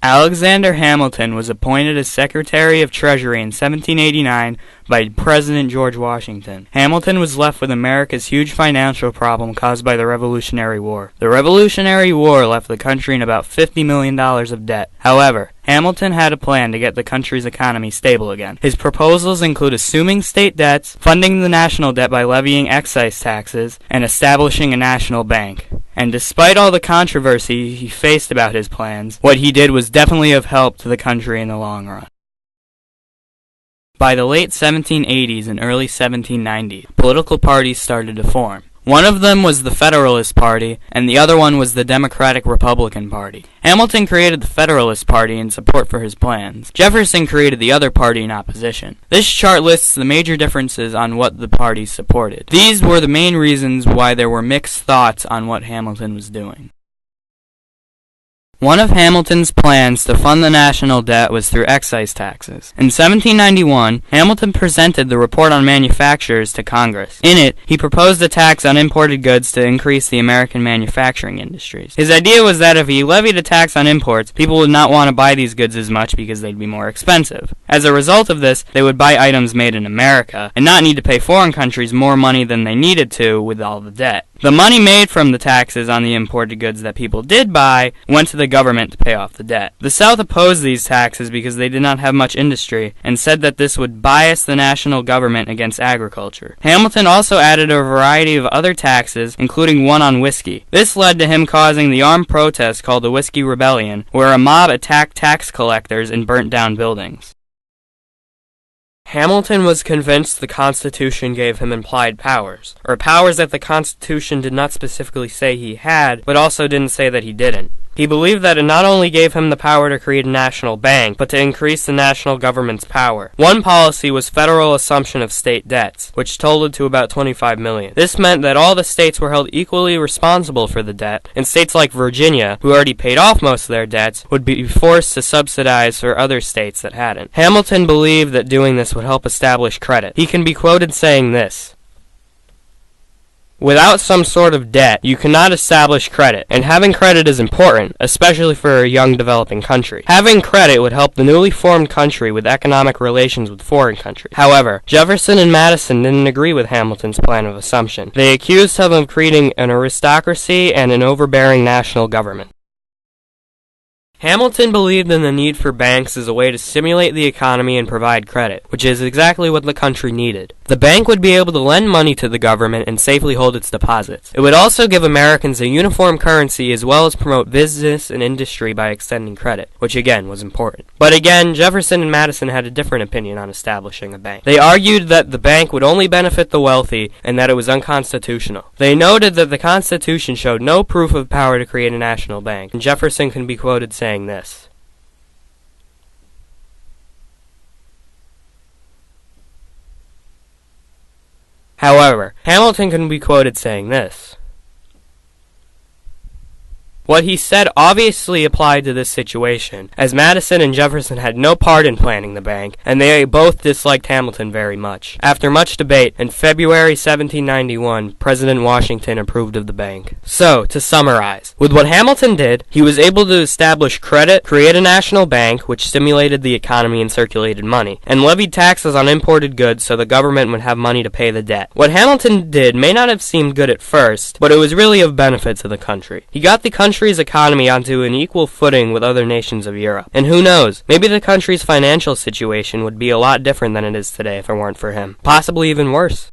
Alexander Hamilton was appointed as Secretary of Treasury in 1789 by President George Washington. Hamilton was left with America's huge financial problem caused by the Revolutionary War. The Revolutionary War left the country in about $50 million of debt. However, Hamilton had a plan to get the country's economy stable again. His proposals include assuming state debts, funding the national debt by levying excise taxes, and establishing a national bank. And despite all the controversy he faced about his plans, what he did was definitely of help to the country in the long run. By the late 1780s and early 1790s, political parties started to form. One of them was the Federalist Party, and the other one was the Democratic-Republican Party. Hamilton created the Federalist Party in support for his plans. Jefferson created the other party in opposition. This chart lists the major differences on what the parties supported. These were the main reasons why there were mixed thoughts on what Hamilton was doing. One of Hamilton's plans to fund the national debt was through excise taxes. In 1791, Hamilton presented the Report on Manufactures to Congress. In it, he proposed a tax on imported goods to increase the American manufacturing industries. His idea was that if he levied a tax on imports, people would not want to buy these goods as much because they'd be more expensive. As a result of this, they would buy items made in America and not need to pay foreign countries more money than they needed to with all the debt. The money made from the taxes on the imported goods that people did buy went to the government to pay off the debt. The South opposed these taxes because they did not have much industry and said that this would bias the national government against agriculture. Hamilton also added a variety of other taxes, including one on whiskey. This led to him causing the armed protest called the Whiskey Rebellion, where a mob attacked tax collectors and burnt down buildings. Hamilton was convinced the Constitution gave him implied powers, or powers that the Constitution did not specifically say he had, but also didn't say that he didn't. He believed that it not only gave him the power to create a national bank, but to increase the national government's power. One policy was federal assumption of state debts, which totaled to about $25 million. This meant that all the states were held equally responsible for the debt, and states like Virginia, who already paid off most of their debts, would be forced to subsidize for other states that hadn't. Hamilton believed that doing this would help establish credit. He can be quoted saying this: "Without some sort of debt, you cannot establish credit, and having credit is important, especially for a young developing country. Having credit would help the newly formed country with economic relations with foreign countries." However, Jefferson and Madison didn't agree with Hamilton's plan of assumption. They accused him of creating an aristocracy and an overbearing national government. Hamilton believed in the need for banks as a way to stimulate the economy and provide credit, which is exactly what the country needed. The bank would be able to lend money to the government and safely hold its deposits. It would also give Americans a uniform currency as well as promote business and industry by extending credit, which again was important. But again, Jefferson and Madison had a different opinion on establishing a bank. They argued that the bank would only benefit the wealthy and that it was unconstitutional. They noted that the Constitution showed no proof of power to create a national bank, and Jefferson can be quoted saying this: However, Hamilton can be quoted saying this: "What he said obviously applied to this situation, as Madison and Jefferson had no part in planning the bank, and they both disliked Hamilton very much. After much debate, in February 1791, President Washington approved of the bank." So, to summarize, with what Hamilton did, he was able to establish credit, create a national bank, which stimulated the economy and circulated money, and levied taxes on imported goods so the government would have money to pay the debt. What Hamilton did may not have seemed good at first, but it was really of benefit to the country. He got the country's economy onto an equal footing with other nations of Europe. And who knows, maybe the country's financial situation would be a lot different than it is today if it weren't for him. Possibly even worse.